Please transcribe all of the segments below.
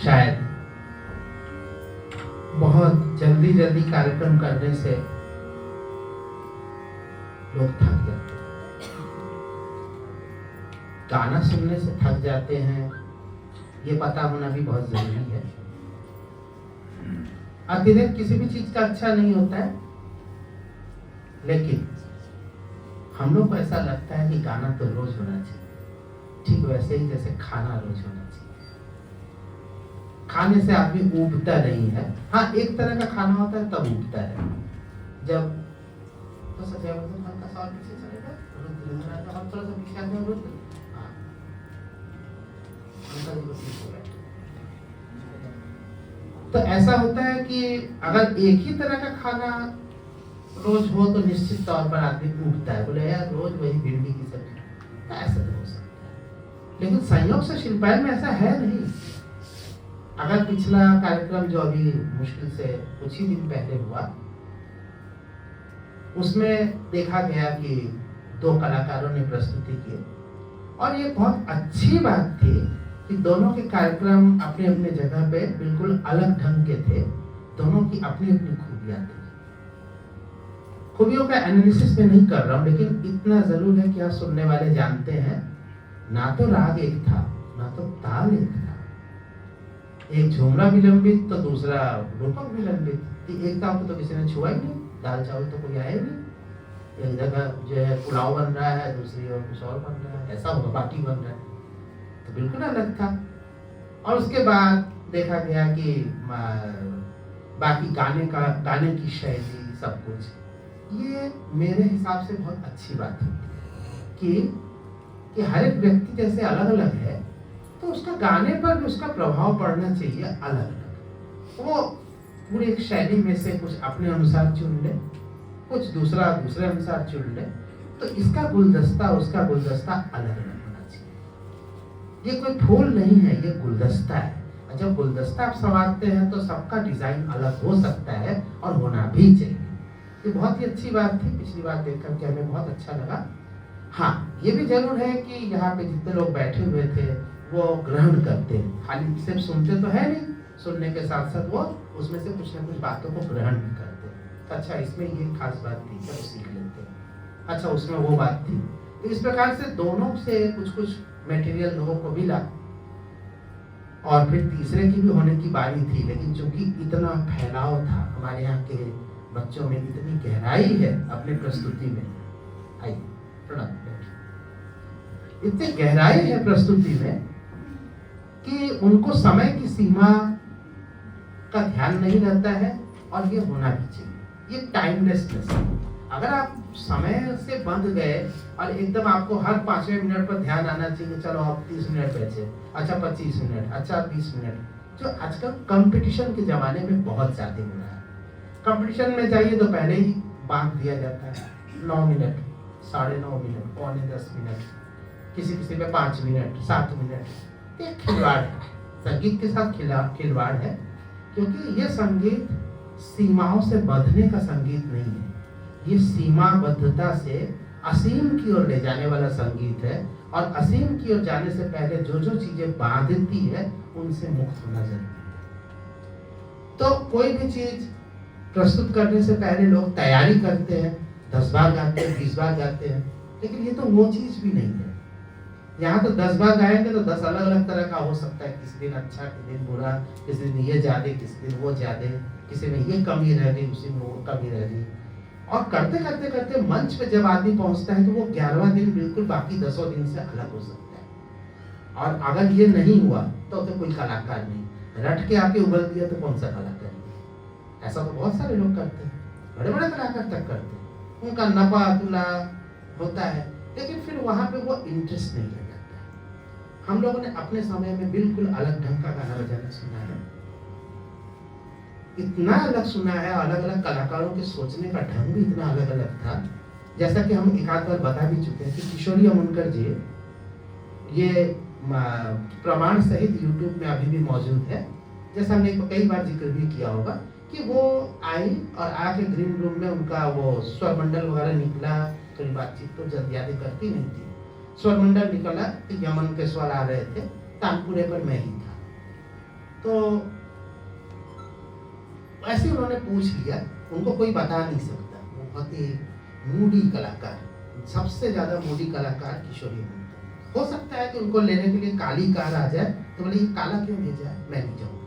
शायद बहुत जल्दी जल्दी कार्यक्रम करने से लोग थक जाते हैं, गाना सुनने से थक जाते हैं, ये पता होना भी बहुत जरूरी है। अतिरिक्त किसी भी चीज का अच्छा नहीं होता है, लेकिन हम लोग को ऐसा लगता है कि गाना तो रोज होना चाहिए, ठीक वैसे ही जैसे खाना रोज होना चाहिए। खाने से आदमी ऊबता नहीं है। हाँ, एक तरह का खाना होता है तब ऊबता है, जब तो हल्का सा और पीछे चलेगा, हम थोड़ा सा पीछे आते हैं, तो ऐसा होता है कि अगर एक ही तरह का खाना रोज हो तो निश्चित तौर पर आदमी ऊबता है, बोले यार रोज वही भिंडी की सब्जी, तो ऐसा तो हो सकता है। लेकिन संयोग से शिल्पायन में ऐसा है नहीं। अगर पिछला कार्यक्रम जो अभी मुश्किल से कुछ ही दिन पहले हुआ, उसमें देखा गया कि 2 कलाकारों ने प्रस्तुति की, और ये बहुत अच्छी बात थी कि दोनों के कार्यक्रम अपने अपने जगह पे बिल्कुल अलग ढंग के थे, दोनों की अपनी अपनी खूबियां थी। खूबियों का एनालिसिस में नहीं कर रहा हूं, लेकिन इतना जरूर है कि आप सुनने वाले जानते हैं, ना तो राग एक था, ना तो ताल एक था। एक झुमरा विलंबित तो दूसरा रूपक विलंबित। एक ताल को तो किसी ने छुआ ही नहीं, दाल चावल तो कोई आया ही नहीं। एक जगह जो है पुलाव बन रहा है, दूसरी ओर कुछ और बन रहा है, ऐसा होगा, बाटी बन रहा है, तो बिल्कुल अलग था। और उसके बाद देखा गया कि बाकी गाने की शैली सब कुछ, ये मेरे हिसाब से बहुत अच्छी बात है कि हर एक व्यक्ति जैसे अलग अलग है, तो उसका गाने पर भी उसका प्रभाव पड़ना चाहिए अलग अलग। वो पूरी एक शैली में से कुछ अपने अनुसार चुन ले, कुछ दूसरे अनुसार चुन ले, तो इसका गुलदस्ता उसका गुलदस्ता अलग अलग होना चाहिए। ये कोई फूल नहीं है, ये गुलदस्ता है। और जब गुलदस्ता आप संवारते हैं तो सबका डिजाइन अलग हो सकता है और होना भी चाहिए। ये बहुत ही अच्छी बात थी, पिछली बार देख करके हमें बहुत अच्छा लगा। हाँ, ये भी जरूर है कि यहाँ पे जितने लोग बैठे हुए थे वो ग्रहण करते हैं, खाली सिर्फ सुनते तो है नहीं, सुनने के साथ साथ वो उसमें से कुछ ना कुछ बातों को ग्रहण भी करते हैं। तो अच्छा, इसमें ये खास बात थी, चलो सीख लेते हैं। अच्छा, उसमें वो बात थी। तो इस प्रकार से दोनों से कुछ कुछ मटेरियल लोगों को मिला, और फिर तीसरे की भी होने की बारी थी, लेकिन चूंकि इतना फैलाव था, हमारे यहाँ के बच्चों में इतनी गहराई है अपनी प्रस्तुति में, आई प्रणाम, इतनी गहराई है प्रस्तुति में कि उनको समय की सीमा का ध्यान नहीं रहता है, और ये होना भी चाहिए। ये टाइमलेसनेस है। अगर आप समय से बंध गए और एकदम आपको हर 5वें मिनट पर ध्यान आना चाहिए, चलो आप 30 मिनट बचे, अच्छा 25 मिनट, अच्छा 20 मिनट, जो आजकल कंपटीशन के जमाने में बहुत ज्यादा हो रहा है। कंपटीशन में जाइए तो पहले ही बांध दिया जाता है, 9 मिनट, 9:30 मिनट, 9:45 मिनट, किसी किसी पे 5 मिनट, 7 मिनट। ये खिलवाड़ है, संगीत के साथ खिलवाड़ है, क्योंकि ये संगीत सीमाओं से बंधने का संगीत नहीं है, ये सीमाबद्धता से असीम की ओर ले जाने वाला संगीत है। और असीम की ओर जाने से पहले जो जो चीजें बांधती है उनसे मुक्त होना जरूरी है। तो कोई भी चीज प्रस्तुत करने से पहले लोग तैयारी करते हैं, 10 बार गाते हैं, 20 बार गाते हैं, लेकिन ये तो वो चीज भी नहीं है। यहाँ तो 10 बार गाएंगे तो 10 अलग अलग तरह का हो सकता है, किसी दिन अच्छा, किसी दिन बुरा, किसी दिन ये ज्यादा, किसी दिन वो ज्यादा, किसी में ये कमी रह गई, उसी में वो कमी रह गई। और करते करते करते मंच पे जब आदमी पहुंचता है तो वो 11वां दिन बिल्कुल बाकी 10 दिन से अलग हो सकता है। और अगर ये नहीं हुआ तो कोई कलाकार नहीं, रट के आके उबल दिया तो कौन सा कलाकार नहीं। ऐसा तो बहुत सारे लोग करते हैं, बड़े बड़े कलाकार तक करते हैं, उनका नपा तुला होता है, लेकिन फिर वहां पे वो इंटरेस्ट नहीं रह जाता है। हम लोगों ने अपने समय में बिल्कुल अलग ढंग का गाना बजाना सुना है, इतना अलग सुना है, अलग अलग कलाकारों के सोचने का ढंग भी इतना अलग अलग था। जैसा कि हम एक आध बार बता भी चुके हैं कि किशोरी अमनकर जी, ये प्रमाण सहित YouTube में अभी भी मौजूद है। जैसा हमने कई बार जिक्र भी किया होगा कि वो आई और आके ग्रीन रूम में उनका वो स्वर मंडल वगैरह निकला, थोड़ी बातचीत तो जल्द यादें करती नहीं थी। स्वर मंडल निकला, यमन के स्वर आ रहे थे, तानपुरे पर मैं ही था। तो ऐसे उन्होंने पूछ लिया, उनको कोई बता नहीं सकता, वो बहुत ही मूडी कलाकार, सबसे ज्यादा मूडी कलाकार किशोरी अमोनकर। हो सकता है कि उनको लेने के लिए काली कार आ जाए तो बोले ये काला क्यों भेजा है, मैं नहीं जाऊँगा।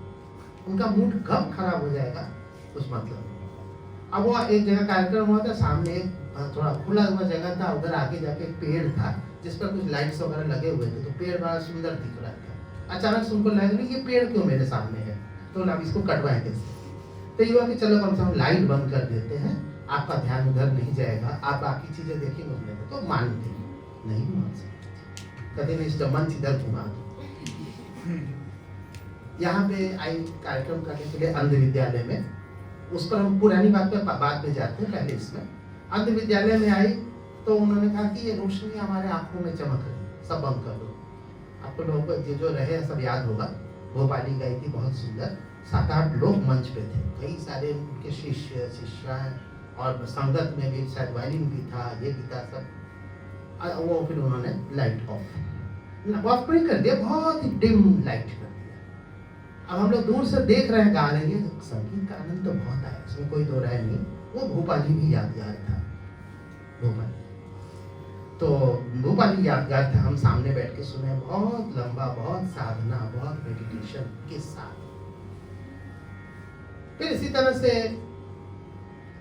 उनका मूड कब खराब हो जाएगा कुछ मतलब नहीं। अब वो एक जगह कार्यक्रम हुआ था, सामने एक थोड़ा खुला हुआ जगह था, उधर आगे जाके पेड़ था जिस पर कुछ लाइट्स वगैरह लगे हुए थे, तो पेड़ बड़ा सुंदर दिख रहा था। अचानक से उनको लगा ये पेड़ क्यों मेरे सामने है, तो अब इसको कटवाएं कैसे। तो ये हुआ कि चलो कम से कम लाइट बंद कर देते हैं, आपका ध्यान उधर नहीं जाएगा, आप बाकी चीजें देखेंगे उसमें। तो मानते नहीं मान सकते, कहते नहीं इसका मंच इधर घुमा। यहाँ पे आई कार्यक्रम करने के लिए अंध विद्यालय में, उस पर हम पुरानी बात पे बाद में जाते हैं, पहले इसमें अंध विद्यालय में आई तो उन्होंने कहा कि ये रोशनी हमारे आंखों में चमक रही, सब बंद कर दो। आपको लोगों को जो रहे सब याद होगा, भोपाली गाई थी बहुत सुंदर, 7-8 लोग मंच पे थे, कई सारे उनके शिष्य शिष्याएं, और संगत में भी शायद वायलिन भी था, ये भी था सब। वो फिर उन्होंने लाइट ऑफ कर दिया, बहुत ही डिम लाइट कर दिया। अब हम लोग दूर से देख रहे हैं, गा रहे हैं, संगीत का आनंद तो बहुत आया, इसमें कोई दो राय नहीं। वो भोपाली भी यादगार था, भोपाली तो भोपाली यादगार था। हम सामने बैठ के सुने, बहुत लंबा, बहुत साधना, बहुत मेडिटेशन के साथ। फिर इसी तरह से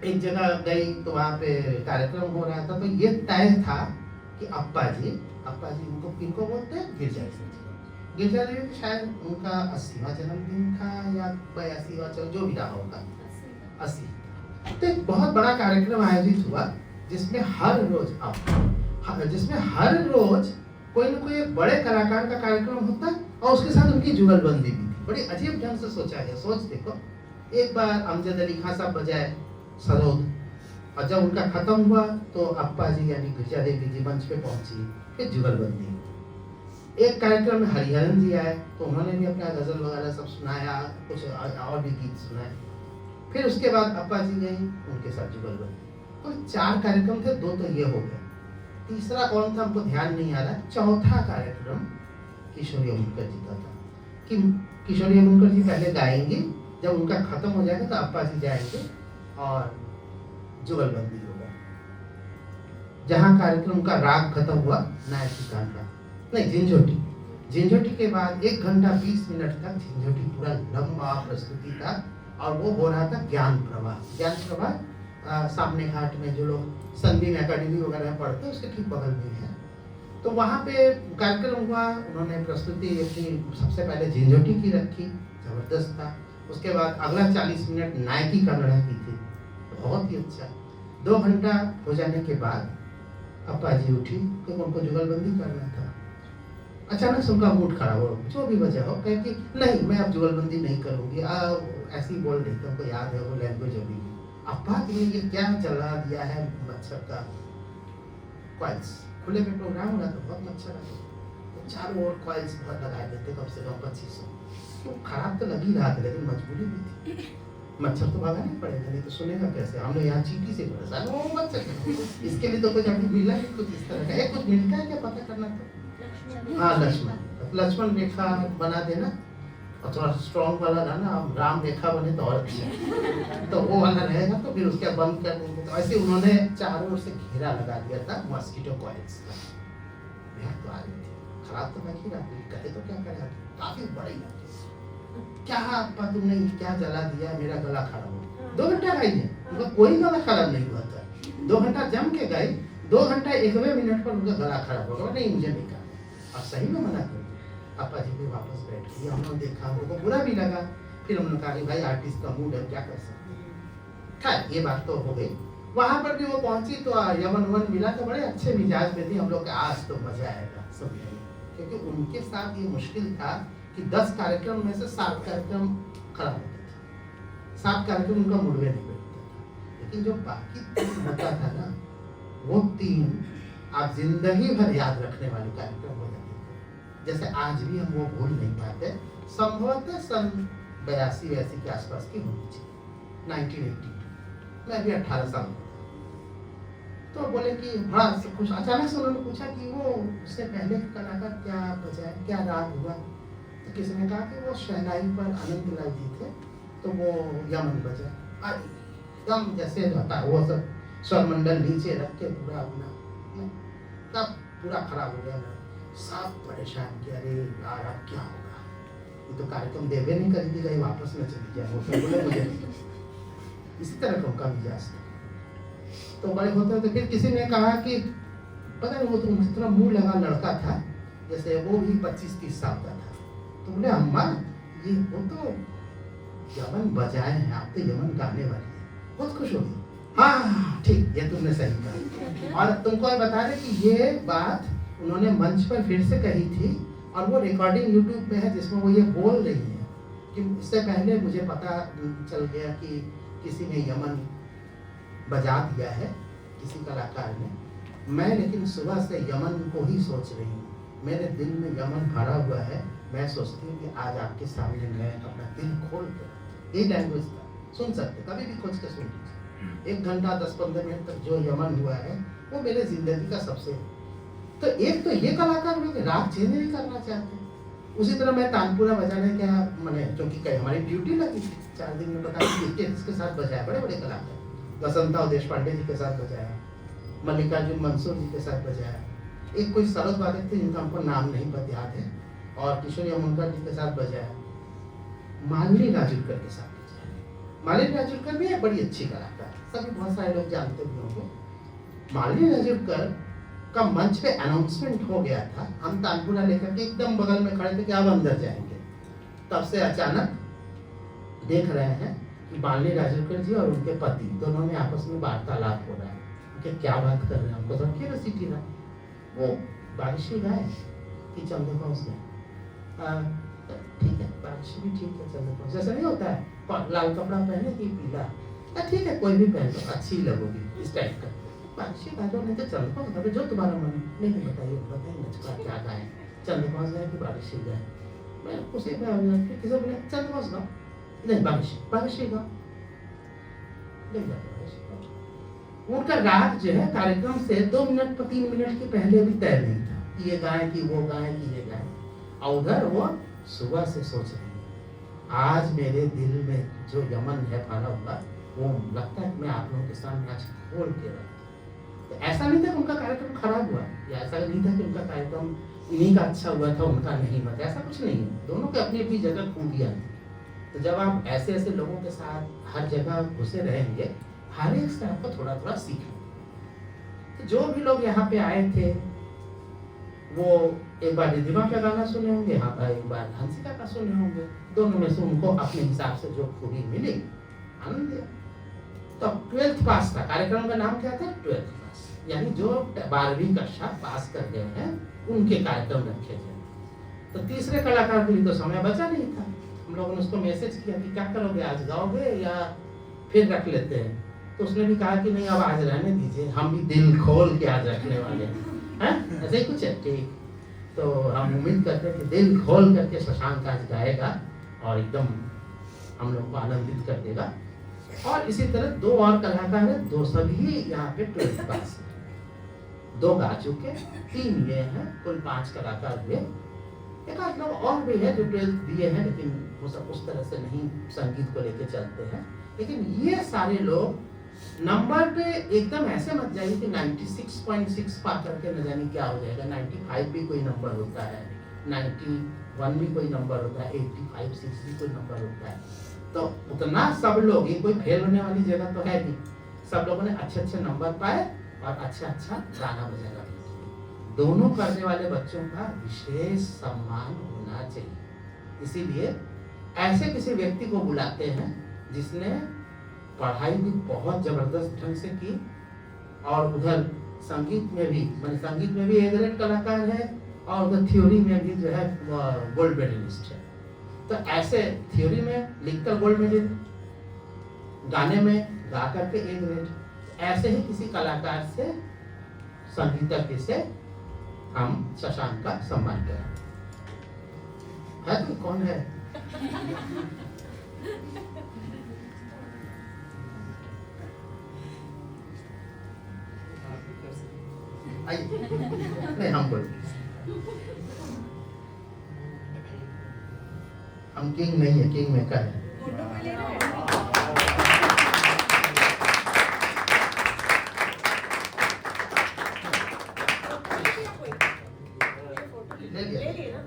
एक जगह गई तो वहां पे कार्यक्रम हो रहा था, तो ये तय था कि अप्पा जी उनको किनको बोलते हैं, गिरजा देवी, शायद उनका 80वां जन्मदिन था या 82वां, जो भी रहा होगा, 80। तो एक बहुत बड़ा कार्यक्रम आयोजित हुआ जिसमें हर रोज कोई ना कोई एक बड़े कलाकार का कार्यक्रम होता है, और उसके साथ उनकी जुगलबंदी भी थी। बड़ी अजीब ढंग से सोचा है, सोच देखो, एक बार अमजद अली खान साहब बजाए सरोद, और जब उनका खत्म हुआ तो अप्पा जी यानी गिरजा देवी जी मंच पे पहुंची, फिर जुगलबंदी। एक कार्यक्रम में हरिहरन जी आए तो उन्होंने भी अपना गजल वगैरह सब सुनाया, कुछ और भी गीत सुनाए। फिर उसके बाद अप्पा जी गई, उनके साथ जुगलबंदी। कुल 4 कार्यक्रम थे, 2 तो ये हो गए, तीसरा कौन था हमको ध्यान नहीं आ रहा। चौथा कार्यक्रम किशोरी अमोनकर जी का था कि किशोरी अमोनकर जी पहले गाएंगे, जब उनका खत्म हो जाएगा तो अप्पा जी जाएंगे और जुगलबंदी होगा। जहां कार्यक्रम का राग खत्म हुआ, नायक की कांटा नहीं, झिंझोटी के बाद 1 घंटा 20 मिनट तक झिंझोटी पूरा लंबा प्रस्तुति था, और वो हो रहा था ज्ञान प्रवाह सामने घाट में, जो लोग संदीप एकेडमी वगैरह में पढ़ते हैं उसके ठीक बगल में है। तो वहाँ पे कार्यक्रम हुआ, उन्होंने प्रस्तुति अपनी सबसे पहले झिंझोटी की रखी, जबरदस्त था। उसके बाद अगला 40 मिनट नायकी कन्नड़ा की थी, बहुत ही अच्छा। 2 घंटा हो जाने के बाद अप्पा जी उठी, तो उनको जुगलबंदी करना था। अचानक से उनका मूड खराब हो, जो भी वजह हो, कहे कि नहीं मैं अब जुगलबंदी नहीं करूंगी, ऐसी बोल रही थी, हमको याद है वो लैंग्वेज अभी। अप्पा जी ने ये क्या चला दिया है मच्छर का कॉइल्स, खुले में प्रोग्राम हो रहा था, बहुत मच्छर है, तो चारों ओर कॉइल्स बहुत लगाए देते, कम से कम 2500। तो खराब तो लगी रहा था, लेकिन मजबूरी भी थी, मच्छर तो भगाना ही पड़ेगा, नहीं तो सुनेगा कैसे। हम लोग यहाँ चीटी से परेशान, वो मच्छर इसके लिए तो कुछ अभी मिला ही, कुछ इस तरह का कुछ मिलता है क्या पता करना। तो हाँ, लक्ष्मण रेखा बना देना, और थोड़ा स्ट्रॉन्ग वाला रहना, राम रेखा बने तो और अच्छा, तो वो वाला रहेगा। तो फिर उसके बंद कर देंगे। तो ऐसे उन्होंने चारों ओर से घेरा लगा दिया था मॉस्किटो कॉइल्स का। तो आ रही थी, खराब तो लगी रहा, कहे तो क्या करे, काफी बड़ी क्या अप्पा तुमने क्या जला दिया, मेरा गला खराब हो। 2 घंटा गाई है, उनका कोई गला खराब नहीं हुआ था, 2 घंटा जम के गई, 2 घंटा 1वें मिनट पर उनका गला खराब हो गया, नहीं मुझे नहीं कहा, और सही में मना कर दिया। अप्पा जी भी वापस बैठ गए, हम लोग देखा, हमको बुरा भी लगा। फिर हमने कहा भाई आर्टिस्ट का मूड है, क्या कर सकते हैं, खैर ये बात तो हो गई। वहां पर भी वो पहुंची तो यमन मिला, तो बड़े अच्छे मिजाज में थी। हम लोग आज तो मजा आएगा सब, क्योंकि उनके साथ ये मुश्किल था कि 10 कार्यक्रम में से 7 कार्यक्रम खराब होते थे, 7 कार्यक्रम उनका मूड में नहीं बैठता था, लेकिन जो बाकी 3 होता था ना, वो 3 आप जिंदगी भर याद रखने वाले कार्यक्रम हो जाते थे। जैसे आज भी हम वो भूल नहीं पाते, संभवतः सन 82 के आसपास की होनी चाहिए, 1982, मैं भी 18 साल का। तो बोले कि बड़ा कुछ अचानक से उन्होंने पूछा कि वो उससे पहले कलाकार क्या बजाए, क्या राग हुआ। तो किसी ने कहा कि वो शहनाई पर आनंद लाल जी थे, तो वो यमन बजा, एकदम जैसे रहता है वो सब स्वर मंडल नीचे रख के पूरा अपना तब पूरा खराब हो गया। सब परेशान कि अरे यार अब क्या होगा, ये तो कार्यक्रम देवे नहीं करेगी, गई वापस में चली जाए, वो तो बोले मुझे इसी तरह का उनका मिजाज था। तो बड़े होते होते फिर किसी ने कहा कि पता नहीं वो तो इतना मुंह लगा लड़का था, जैसे वो भी 25-30 साल का था। तो बोले अम्मा ये वो तो यमन बजाए हैं, आप तो यमन गाने वाली है। बहुत खुश हो गई, हाँ ठीक, ये तुमने सही कहा। और तुमको बता दें कि ये बात उन्होंने मंच पर फिर से कही थी, और वो रिकॉर्डिंग यूट्यूब पे है जिसमें वो ये बोल रही है कि इससे पहले मुझे पता चल गया कि किसी ने यमन बजा दिया है, किसी कलाकार ने, मैं लेकिन सुबह से यमन को ही सोच रही हूँ, मेरे दिल में यमन भरा हुआ है। मैं सोचती हूँ कि आज आपके सामने मैं अपना दिल खोल कर, ये लैंग्वेज था, सुन सकते, कभी भी खोज के सुन लीजिए। 1 घंटा 10-15 मिनट तक जो यमन हुआ है वो मेरे जिंदगी का सबसे, तो एक तो ये कलाकार लोग राग चेंज नहीं करना चाहते। उसी तरह मैं तानपुरा बजाने क्या मैंने, क्योंकि हमारी ड्यूटी लगी थी 4 दिन में, पता किसके साथ बजाया, बड़े बड़े कलाकार, वसंता देशपांडे जी के साथ बजाया, मल्लिकार्जुन मंसूर जी के साथ बजाया, एक कोई सरस वादक थे जिनका हमको नाम नहीं पता याद है, और किशोर यमुनकर जी के साथ बजाया, मालिनी राजुलकर के साथ बजाया। मालिनी राजुलकर भी एक बड़ी अच्छी कलाकार, सभी बहुत सारे लोग जानते भी होंगे। मालिनी राजुलकर का मंच पे अनाउंसमेंट हो गया था, हम तानपुरा लेकर के एकदम बगल में खड़े थे कि आप अंदर जाएंगे, तब से अचानक देख रहे हैं कि मालिनी राजुलकर जी और उनके पति दोनों में आपस में वार्तालाप हो रहा है कि क्या बात कर रहे हैं, हमको तो क्यूरियोसिटी ना, वो बारिशी गाए कि चंदे पहुंच गए, ठीक है बारिशी भी ठीक है, चंदे पहुंच, जैसा नहीं होता है लाल कपड़ा पहने कि पीला, ठीक है कोई भी पहन लो, अच्छी लगोगी, इस टाइप का बारिशी गा दो, नहीं तो चंदे पहुंच गए, जो तुम्हारा मन नहीं बताइए नचका क्या गाए, चंदे पहुंच गए कि बारिशी गाए। मैं उसी में किसी बोले चंदे पहुंच गाओ, नहीं बारिशी गाओ, नहीं गाओ। उनका राग जो है कार्यक्रम से 2 मिनट 3 मिनट के पहले भी तय नहीं था कि ये गाएं कि वो गाएं कि ये गाएं, और उधर वो सुबह से सोच रही है आज मेरे दिल में जो यमन है भरा हुआ, वो लगता है मैं आप लोगों के सामने आज खोल के रखता। तो ऐसा नहीं था कि उनका कार्यक्रम खराब हुआ, या ऐसा नहीं था कि उनका कार्यक्रम इन्हीं का अच्छा हुआ था उनका नहीं हुआ, ऐसा कुछ नहीं है, दोनों के अपनी अपनी जगह खूबियां हैं। तो जब आप ऐसे ऐसे लोगों के साथ हर जगह घुसे रहेंगे, हर एक से आपको थोड़ा थोड़ा सीखना। तो जो भी लोग यहाँ पे आए थे वो एक बार रिद्धिमा का गाना सुने होंगे, यहाँ पर एक बार हंसिका का सुने होंगे, दोनों में से उनको अपने हिसाब से जो खूबी मिली आनंद दिया। तो 12th पास था, कार्यक्रम का नाम क्या था 12th पास, यानी जो 12वीं कक्षा पास कर गए हैं उनके कार्यक्रम रखे गए। तो तीसरे कलाकार के लिए तो समय बचा नहीं था, हम लोगों ने उसको मैसेज किया कि क्या करोगे, आज गाओगे या फिर रख लेते हैं। तो उसने भी कहा कि नहीं अब आज रहने दीजिए, हम भी दिल खोल के आज रखने वाले हैं, ऐसे ही कुछ है। ठीक, तो हम उम्मीद करते हैं कि दिल खोल करके शशांक आज गाएगा और एकदम हम लोग को आनंदित कर देगा। और इसी तरह 2 और कलाकार हैं, 2 सभी यहाँ पे 12th पास है, 2 गा चुके, 3 ये हैं, कुल 5 कलाकार हुए। एक आध लोग और भी है जो 12th दिए हैं, लेकिन वो सब उस तरह से नहीं संगीत को लेके चलते हैं। लेकिन ये सारे लोग नंबर पे एकदम ऐसे मत जाइए कि 96.6 पा करके न जाने क्या हो जाएगा, 95 भी कोई नंबर होता है, 91 भी कोई नंबर होता है, 85, 6 भी कोई नंबर होता है। तो उतना सब लोग, ये कोई फेल होने वाली जगह तो है नहीं, सब लोगों ने अच्छे अच्छे नंबर पाए और अच्छा अच्छा गाना बजाना। दोनों करने वाले बच्चों का विशेष सम्मान होना चाहिए। इसीलिए ऐसे किसी व्यक्ति को बुलाते हैं जिसने पढ़ाई भी बहुत जबरदस्त ढंग से की और उधर संगीत में भी, मैंने संगीत में भी A ग्रेड कलाकार है और उधर थ्योरी में भी जो है गोल्ड मेडलिस्ट है। तो ऐसे थ्योरी में लिखकर गोल्ड मेडल, गाने में गा करके A ग्रेड, ऐसे ही किसी कलाकार से, संगीतज्ञ से हम शशांक का सम्मान करें। है तो कौन है? आइए, नहीं हम बोल हम किंग नहीं है, किंग मेकर है। ले लिया।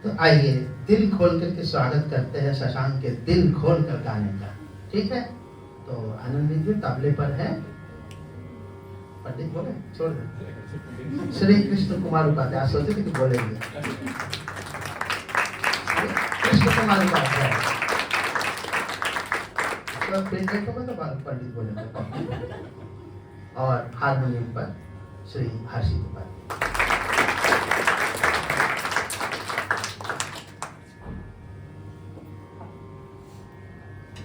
तो आइए दिल खोल करके स्वागत करते हैं शशांक के दिल खोल कर गाने का। ठीक है, तो आनंद जी तबले पर है, पंडित बोले छोड़ दे। श्री कृष्ण कुमार उपाध्याय, सोचे थे कि बोलेंगे कृष्ण कुमार उपाध्याय, तो पंडित बोलेंगे। और हारमोनियम पर श्री हर्षित उपाध्याय।